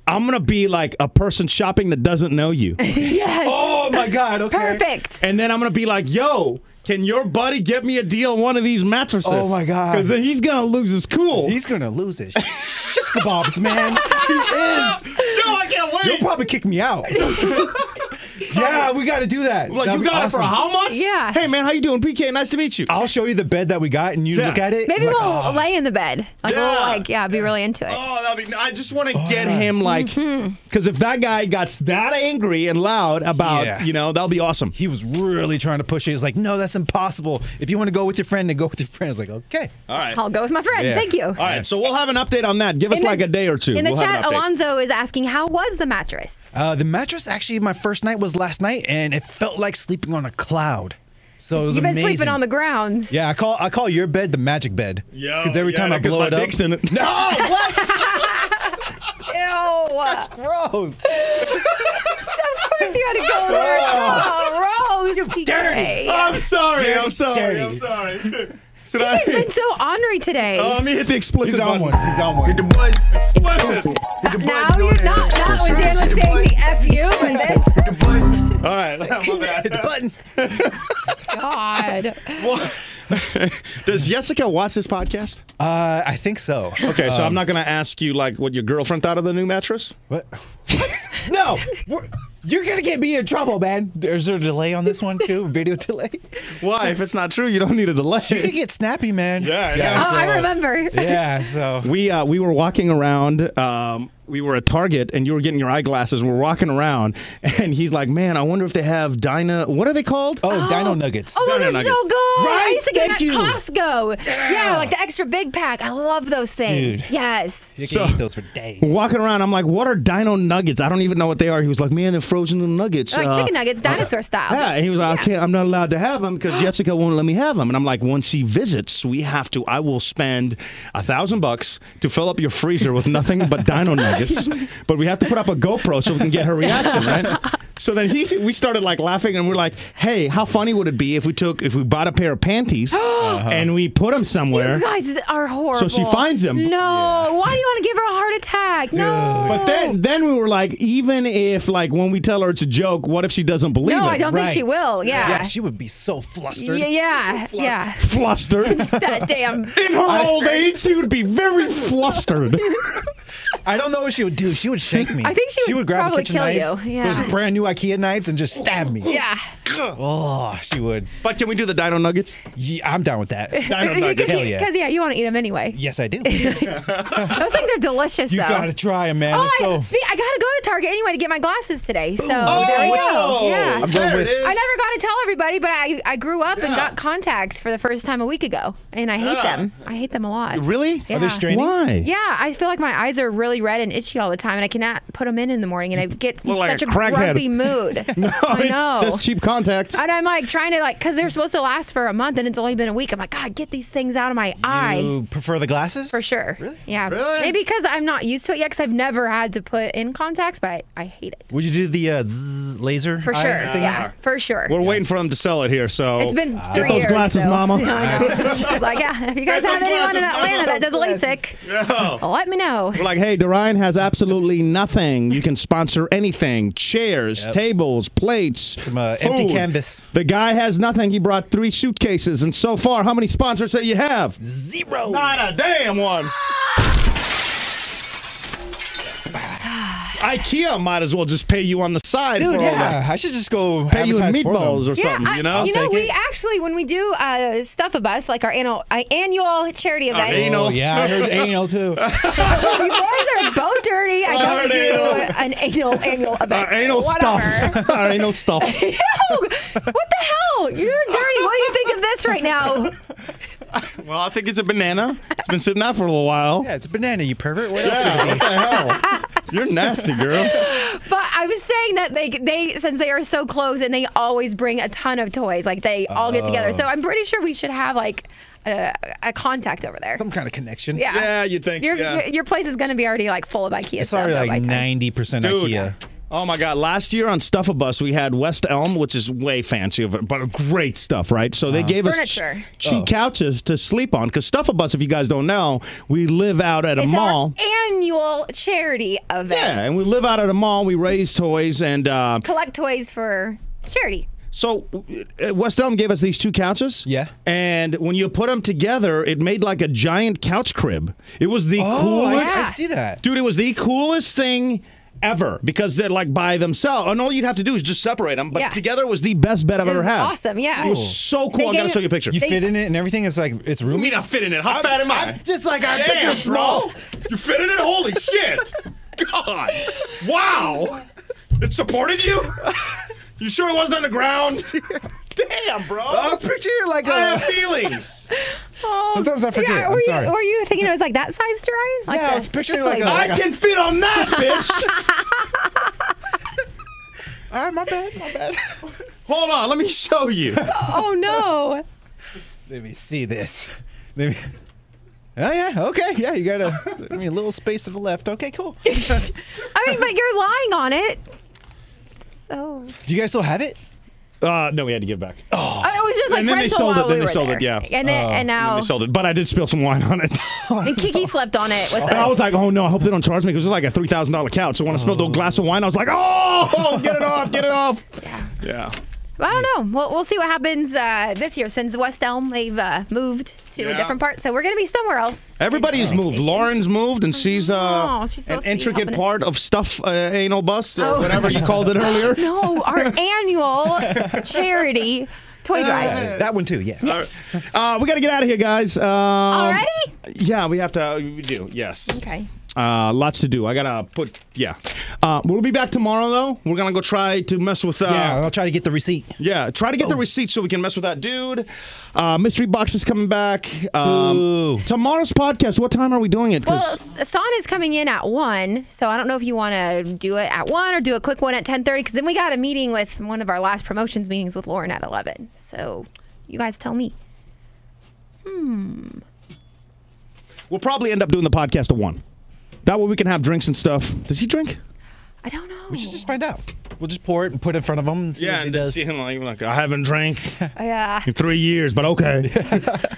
I'm going to be like a person shopping that doesn't know you. Yes. Oh, my God. Okay. Perfect. And then I'm going to be like, yo, can your buddy get me a deal on one of these mattresses? Oh, my God. Because then he's going to lose his cool. He's going to lose his shish kebabs, man. He is. No, I can't wait. You'll probably kick me out. Yeah, we got to do that. Like, you got it for how much? Yeah. Hey, man, how you doing? PK, nice to meet you. I'll show you the bed that we got, and you look at it. Maybe we'll lay in the bed. Like, we'll be really into it. Oh, that'd be. I just want to get him like, because if that guy got that angry and loud about, that'll be awesome. He was really trying to push it. He's like, no, that's impossible. If you want to go with your friend, then go with your friend. I was like, okay. All right. I'll go with my friend. Yeah. Thank you. All right, so we'll have an update on that. Give us like a day or two. In the We'll have chat, an update. Alonzo is asking, how was the mattress? The mattress, actually, my first night was last night, and it felt like sleeping on a cloud. So it was amazing. You've been sleeping on the ground. Yeah, I call your bed the magic bed. Because every time I blow it up. In it. No, what? Ew. That's gross. Of course you had to go there. Oh, Rose. Dirty. I'm sorry. Dirty, I'm sorry. dirty. I'm sorry. He's been so ornery today. Oh, let me hit the explicit He's on button. one. He's on one. Explicit. Now you're not when Dan was saying the F you, but this. All right. My bad. Hit the button. God. Well, does Jessica watch this podcast? I think so. Okay, so I'm not going to ask you like what your girlfriend thought of the new mattress. What? No. You're going to get me in trouble, man. Is there a delay on this one, too? Video delay? Why? If it's not true, you don't need a delay. You could get snappy, man. Yeah. Oh, I remember. Yeah, so. We were walking around. We were at Target, and you were getting your eyeglasses. We're walking around, and he's like, "Man, I wonder if they have Dino. What are they called? Oh, Dino Nuggets. Oh, those Dino are Nuggets. so good. Right? I used to get Thank them you. at Costco. Yeah, like the extra big pack. I love those things. Dude. Yes. You can eat those for days. Walking around, I'm like, "What are Dino Nuggets? I don't even know what they are." He was like, "Man, they're frozen little nuggets, Like chicken nuggets, dinosaur style. Yeah, and he was like, I'm not allowed to have them because Jessica won't let me have them. And I'm like, once she visits, I will spend $1,000 to fill up your freezer with nothing but Dino Nuggets. But we have to put up a GoPro so we can get her reaction, right? So then we started like laughing, and we're like, hey, how funny would it be if we bought a pair of panties and we put them somewhere? You guys are horrible. So she finds them. No. Why do you want to give her a heart attack? No. But then we were like, even if like when we tell her it's a joke, what if she doesn't believe it? No, I don't think she will. Yeah. Yeah, she would be so flustered. Yeah. Flustered. That damn. In her old age, she would be very flustered. I don't know what she would do. She would shake me. I think she would grab probably a kitchen kill knife, you. Yeah. those brand new IKEA knives, and just stab me. Yeah. Oh, she would. But can we do the dino nuggets? Yeah, I'm down with that. Dino nuggets. Hell yeah. Because you want to eat them anyway. Yes, I do. Those things are delicious, You though. gotta try them, man. Oh, They're I so... gotta go to Target anyway to get my glasses today. So there we go. Yeah. I'm going with. I never got to tell everybody, but I grew up and got contacts for the first time a week ago, and I hate them. I hate them a lot. Really? Yeah. Are they straining? Why? Yeah, I feel like my eyes are really red and itchy all the time, and I cannot put them in the morning, and I get in Look like such a a crackhead. grumpy mood. No, I know. it's just cheap contacts. And I'm like trying to because they're supposed to last for a month, and it's only been a week. I'm like, God, get these things out of my eye. You prefer the glasses? For sure. Really? Yeah. Really? Maybe because I'm not used to it yet, because I've never had to put in contacts, but I hate it. Would you do the laser? For eye sure. thing? Yeah, for sure. We're waiting for them to sell it here, so It's been 3 get those years. glasses, so. Mama. I know. It's like, yeah, if you guys Get have them anyone in glasses, Atlanta that does Mama. LASIK, let me know. We're like, hey, Dorian has absolutely nothing. You can sponsor anything: chairs, tables, plates, From empty food. canvas. The guy has nothing. He brought 3 suitcases, and so far, how many sponsors that you have? 0. Not a damn one. IKEA might as well just pay you on the side Dude, for all that. yeah. I should just go Pay you in advertise for them. meatballs or something, you know? we actually, when we do Stuff of Us, like our annual charity event, Oh, yeah, I heard anal too. you boys are both dirty. I don't do an annual event. Anal Whatever. stuff. Anal stuff. Ew, what the hell? You're dirty. What do you think of this right now? Well, I think it's a banana. It's been sitting out for a little while. Yeah, it's a banana, you pervert. What else Yeah, could it what the hell? You're nasty, girl. But I was saying that they since they are so close and they always bring a ton of toys, like they all get together. So I'm pretty sure we should have like a contact over there. Some kind of connection. Yeah. Yeah, you'd think. Your place is going to be already like full of IKEA It's stuff. already though, like by the time. 90% Dude. IKEA. Oh my God! Last year on Stuff a Bus, we had West Elm, which is way fancy of it, but great stuff, right? So they gave us Furniture. cheap couches to sleep on. Because Stuff a Bus, if you guys don't know, we live out at a It's mall. our annual charity event. Yeah, and we live out at a mall. We raise toys, and collect toys for charity. so West Elm gave us these 2 couches. Yeah. And when you put them together, it made like a giant couch crib. It was the coolest. I see that. Dude, it was the coolest thing ever because they're like by themselves. And all you'd have to do is just separate them. But Yeah. together it was the best bed I've It ever was had. awesome, yeah. It was so cool. They I gotta gave- show you a picture. You fit in it and everything is like, it's You roomy. mean I fit in it? How fat am I? Just like I Damn, picture small. bro. You fit in it? Holy shit. God. Wow. It supported you? You sure it wasn't on the ground? Damn, bro. I was picturing like I a... have feelings. Oh, Sometimes I forget. yeah, I'm sorry. Were you thinking it was like that size, Dorian? Like Yeah, I the- was picturing it's like a- I can fit on that, bitch. All right, my bad. Hold on, let me show you. Oh no. Let me see this. Let me... Oh, yeah, okay. Yeah, you got a little space to the left. Okay, cool. I mean, but you're lying on it. So Do you guys still have it? No, we had to give it back. it was just like And then they rental sold it, while then we they were sold it, there. yeah. And then and now They sold it, but I did spill some wine on it. and Kiki slept on it with us. I was like, oh no, I hope they don't charge me because it was like a $3,000 couch. So when I spilled a glass of wine, I was like, oh, get it off, get it off. Yeah. But I don't know. We'll see what happens this year since West Elm they've moved to a Yeah. different part. So we're gonna be somewhere else. Everybody's in the moved. station. Lauren's moved, and she's she's an supposed to be intricate helping us. part of Stuff Anal Bust or Oh. whatever you called it earlier. No, our annual charity toy drive. That one too, yes. We got to get out of here, guys. Already? Yeah, we have to. We do. Yes. Okay. Lots to do. I gotta put. Yeah. We'll be back tomorrow though. We're gonna go try to mess with. Yeah, I'll try to get the receipt. Yeah, try to get the receipt so we can mess with that dude. Mystery box is coming back. Ooh. Tomorrow's podcast. What time are we doing it? Well, 'Cause- Son is coming in at 1, so I don't know if you want to do it at 1 or do a quick one at 10:30, because then we got a meeting with one of our last promotions meetings with Lauren at 11. So you guys tell me. we'll probably end up doing the podcast at 1. That way we can have drinks and stuff. Does he drink? I don't know. We should just find out. We'll just pour it and put it in front of him and see what he does. See him like, I haven't drank Yeah. in 3 years, but okay.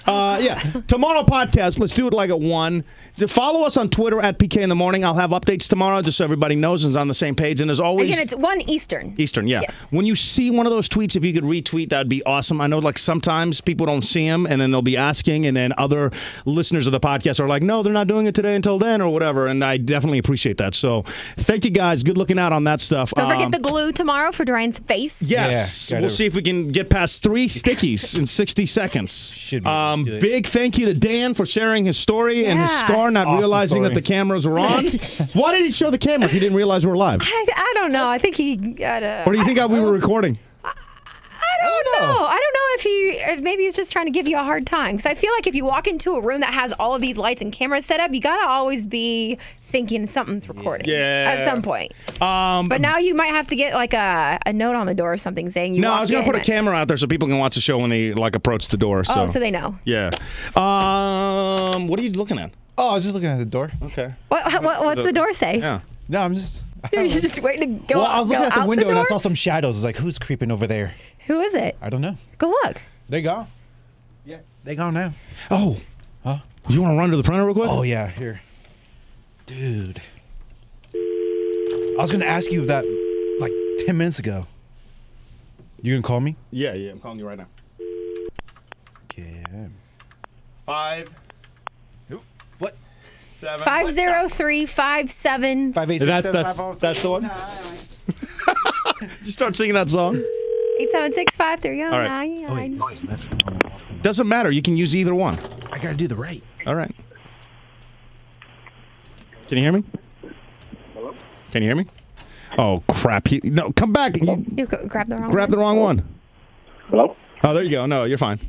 Yeah, tomorrow podcast, let's do it like at 1. Follow us on Twitter at PK in the Morning. I'll have updates tomorrow just so everybody knows and is on the same page. And as always... Again, it's 1 Eastern. Eastern, yeah. Yes. When you see one of those tweets, if you could retweet, that'd be awesome. I know like sometimes people don't see them and then they'll be asking and then other listeners of the podcast are like, no, they're not doing it today until then or whatever. And I definitely appreciate that. So thank you guys. Good looking out on that stuff. Don't forget the glue tomorrow for Dorian's face. Yes. We'll see if we can get past 3 stickies in 60 seconds. Should be big thank you to Dan for sharing his story and his scar, not realizing that the cameras were on. Why did he show the camera if he didn't realize we're live? I don't know. I think he got a... Or do you think we were recording? I don't know. I don't know if maybe he's just trying to give you a hard time. Because I feel like if you walk into a room that has all of these lights and cameras set up, you got to always be thinking something's recording at some point. But now you might have to get like a note on the door or something saying you I was going to put a camera out there so people can watch the show when they like approach the door. So. Oh, so they know. Yeah. What are you looking at? Oh, I was just looking at the door. Okay. What's the door say? Yeah. No, I'm just... You're just waiting to go. Well, I was looking at the window and I saw door? some shadows. I was like, who's creeping over there? Who is it? I don't know. Go look. They gone. Yeah, they gone now. Oh. Huh? You want to run to the printer real quick? Oh, yeah. Here. Dude. I was going to ask you that like 10 minutes ago. You going to call me? Yeah, I'm calling you right now. Okay. 5. What? 7. 50357. 586. That's the one. Just start singing that song. 876-530-9999. Doesn't matter. You can use either one. I got to do the right. All right. Can you hear me? Hello? Can you hear me? Oh crap! No, come back. You grabbed the wrong. Grab the wrong one. Hello? Oh, there you go. No, you're fine.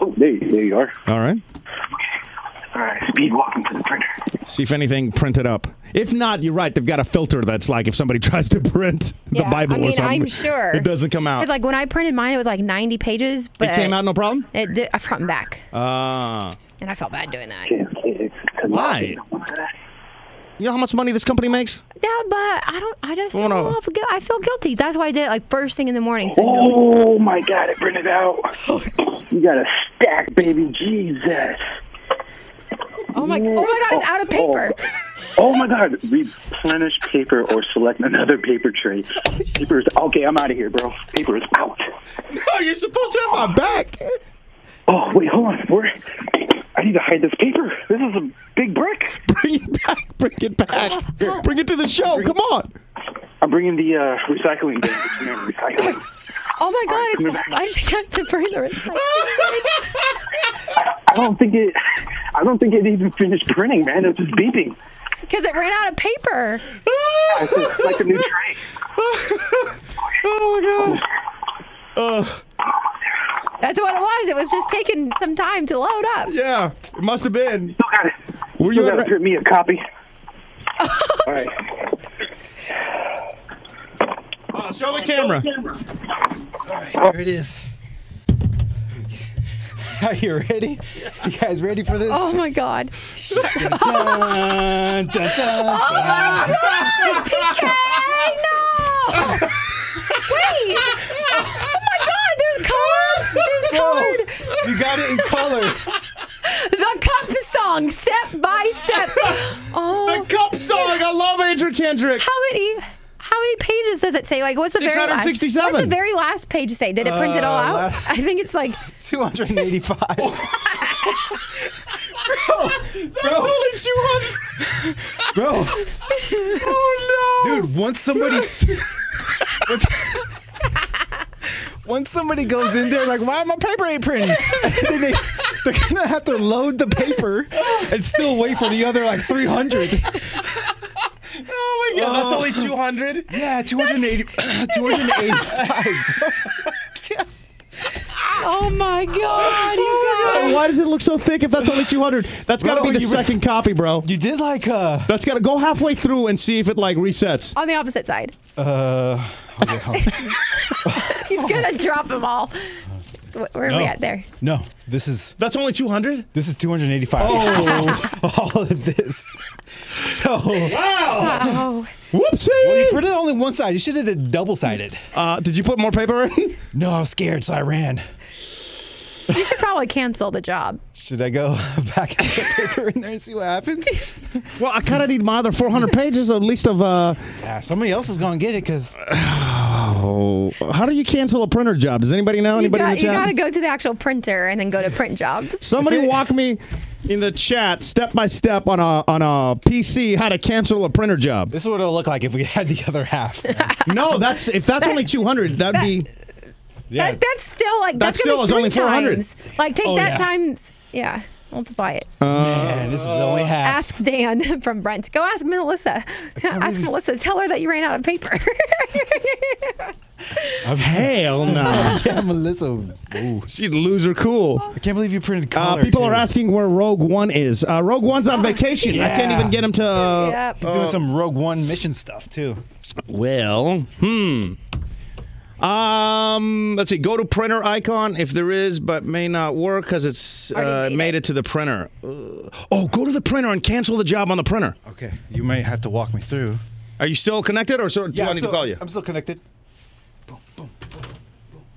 Oh, there you are. All right. All right, speed walking to the printer. See if anything printed up. If not, you're right. They've got a filter that's like if somebody tries to print the Bible or something. I'm sure It doesn't come out. Because like when I printed mine, it was like 90 pages, but it came out no problem. It did front and back. And I felt bad doing that. why? You know how much money this company makes? Yeah, but I feel guilty. That's why I did it like first thing in the morning. So Oh my God! I printed out. You got a stack, baby. Jesus. Oh my God! It's out of paper. Oh my God! Replenish paper or select another paper tray. Paper is okay. I'm out of here, bro. Paper is out. No, you're supposed to have my back. Oh wait, hold on. I need to hide this paper. This is a big brick. Bring it back. Bring it back. Here, bring it to the show. Come on. I'm bringing the recycling bin. Recycling. Oh my God! I just got to bring the recycling. I don't think it even finished printing, man. It's just beeping. Because it ran out of paper. It's like a new tray. Oh my God. That's what it was. It was just taking some time to load up. Yeah, it must have been. Still got it. Were Still you got to print me a copy. All right. Show the camera. All right, here it is. Are you ready? You guys ready for this? Oh my God. Dun, dun, dun, dun. PK, no! Wait! Oh my God, there's color! There's colored! You got it in color. The cup song, step by step. Oh. The cup song. I love Andrew Kendrick. How many pages does it say? Like, what's the very last? 667. What's the very last page say? Did it print it all out? I think it's like 285. Bro, only 200. Bro. Oh no. Dude, once somebody goes in there like, why my paper ain't printing? Then they're gonna have to load the paper and still wait for the other like 300. Oh my God, that's only 200? Yeah, 285. oh my God, you guys. Why does it look so thick if that's only 200? That's got to be the second copy, bro. You did like That's got to go halfway through and see if it like resets. On the opposite side. Okay, He's gonna drop them all. Where are we at there? No, that's only 200. This is 285. Oh, all of this. So wow. Whoopsie. Well, you printed only one side. You should have did double-sided. Did you put more paper in? No, I was scared, so I ran. You should probably cancel the job. Should I go back and put paper in there and see what happens? Well, I kind of need my other 400 pages, at least of. Yeah, somebody else is going to get it because. Oh, how do you cancel a printer job? Does anybody know? Anybody in the chat? You got to go to the actual printer and then go to print jobs. Somebody walk me in the chat step by step on a PC how to cancel a printer job. This is what it'll look like if we had the other half. No, if that's only 200, that'd be. Yeah, that's still like that's still gonna be only 400. times. Like take that times. Yeah, multiply it. Man, this is only half. Ask Dan from Brent. Go ask Melissa. Ask Melissa. Tell her that you ran out of paper. Hell no. Yeah, Melissa. Ooh. She'd lose her cool. I can't believe you printed color. People are asking where Rogue One is. Rogue One's on vacation. Yeah. I can't even get him to. He's doing some Rogue One mission stuff too. Well, let's see. Go to printer icon if there is, but may not work because it's made it to the printer. Go to the printer and cancel the job on the printer. Okay, you may have to walk me through. Are you still connected, or do I need to call you? I'm still connected.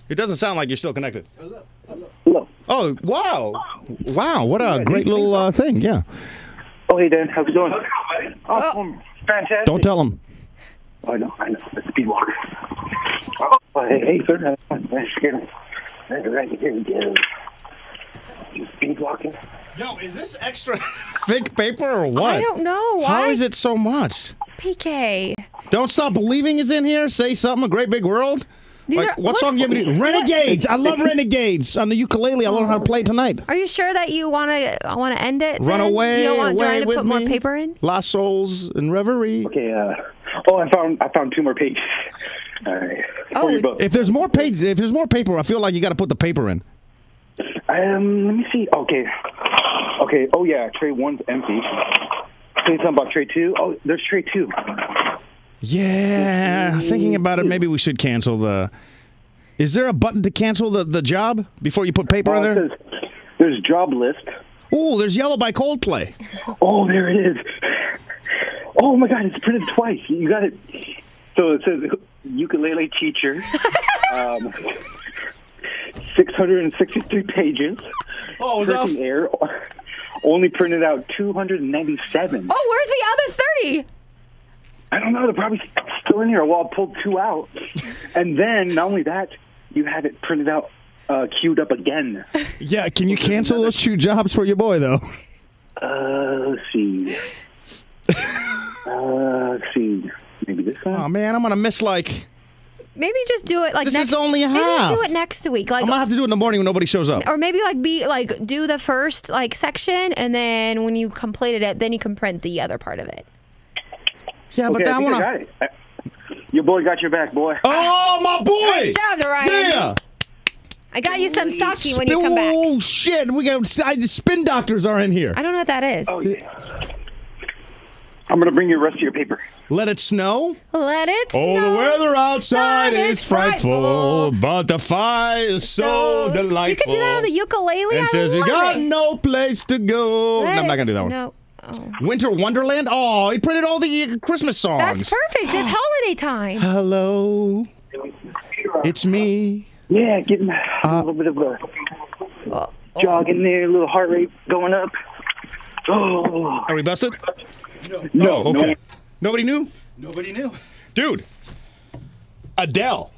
It doesn't sound like you're still connected. Hello. Oh, wow! What a great little thing. Yeah. Oh, hey Dan, how's it going? Oh, fantastic. Don't tell him. I know. It's speed walk. Oh, hey, sir. Right, here we go. Speed walking. Yo, is this extra thick paper or what? I don't know. Why? How is it so much? PK. Don't Stop Believing is in here. Say something. A Great Big World. What song you gonna do? Renegades. I love Renegades on the ukulele. I learned how to play tonight. Are you sure that you want to end it? Run then? away. You don't want away Brian to with put me. more paper in? Lost Souls and Reverie. Okay. I found 2 more pages. All right. If there's more paper, I feel like you got to put the paper in. Let me see. Okay. Oh yeah, tray 1's empty. Say something about tray 2. Oh, there's tray 2. Yeah, thinking about it, maybe we should cancel the. Is there a button to cancel the job before you put paper in there? There's job list. Oh, there's Yellow by Coldplay. Oh, there it is. Oh my God, it's printed twice. You got it. So it says ukulele teacher. 663 pages. Oh, was that air? Only printed out 297. Oh, where's the other 30? I don't know. They're probably still in here. Well, I pulled 2 out. And then, not only that, you had it printed out, queued up again. Yeah, can you cancel those 2 jobs for your boy, though? Let's see. Let's see. Maybe this one? Oh, man, I'm going to miss, Maybe just do it This is only half. Maybe do it next week. I'm going to have to do it in the morning when nobody shows up. Or maybe do the first section, and then when you completed it, then you can print the other part of it. Yeah, but that one. I got it. Your boy got your back, boy. Oh, my boy! Good job, Ryan. Yeah. I got you some sake when you come back. Oh shit! The spin doctors are in here. I don't know what that is. Oh yeah. I'm gonna bring you the rest of your paper. Let it snow. Let it snow. Oh, the weather outside is frightful, but the fire is so delightful. You can do that on the ukulele. And says you got no place to go. No, I'm not gonna do that one. No. Oh. Winter Wonderland. Oh, he printed all the Christmas songs. That's perfect. It's holiday time. Hello, it's me. Yeah, getting a little bit of a jog in there, a little heart rate going up. Oh. Are we busted? No. Oh, okay. No. Nobody knew? Nobody knew. Dude, Adele.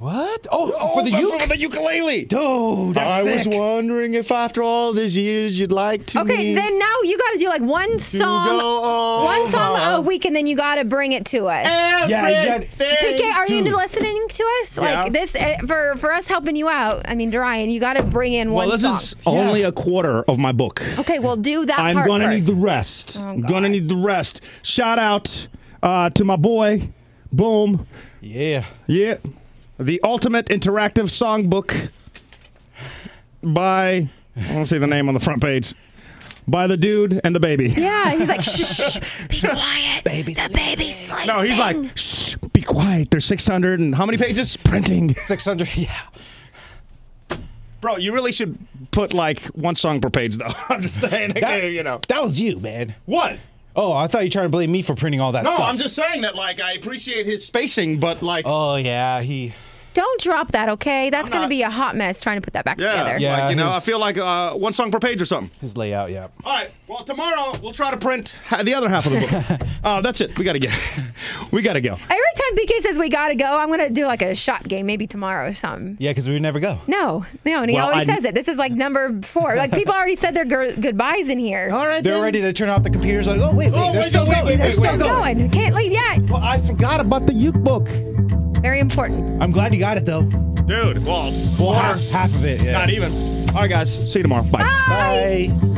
What? Oh, for the ukulele. Dude, that's sick. I was wondering if after all these years you'd like to Okay, then now you got to do one song a week, and then you got to bring it to us. PK, are you listening to us? Yeah. Like this for us helping you out. I mean, Ryan, you got to bring in one song. Well, this is only a quarter of my book. Okay, well, do that part I'm going to need first. the rest. I'm going to need the rest. Shout out to my boy, Boom. Yeah. Yeah. The Ultimate Interactive Songbook by, I won't say the name on the front page, by the dude and the baby. Yeah, he's like, shh, be quiet. The baby's sleeping. No, he's like, shh, be quiet. There's 600 and how many pages? Printing. 600, yeah. Bro, you really should put like one song per page, though. I'm just saying, you know. That was you, man. What? Oh, I thought you were trying to blame me for printing all that stuff. No, I'm just saying that, like, I appreciate his spacing, but, like... Oh, yeah, Don't drop that, okay? That's going to be a hot mess trying to put that back together. Yeah, like, you know, I feel like one song per page or something. His layout, yeah. All right, well, tomorrow we'll try to print the other half of the book. That's it. We got to go. We got to go. Every time BK says we got to go, I'm going to do like a shot game maybe tomorrow or something. Yeah, because we would never go. No, and he always says it. This is like number 4. Like, people already said their goodbyes in here. All right, They're ready to turn off the computers like, wait, they're still going. They're still going. Can't leave yet. Well, I forgot about the uke book. Very important. I'm glad you got it, though. Dude, well, half of it, yeah. Not even. All right, guys. See you tomorrow. Bye. Bye. Bye.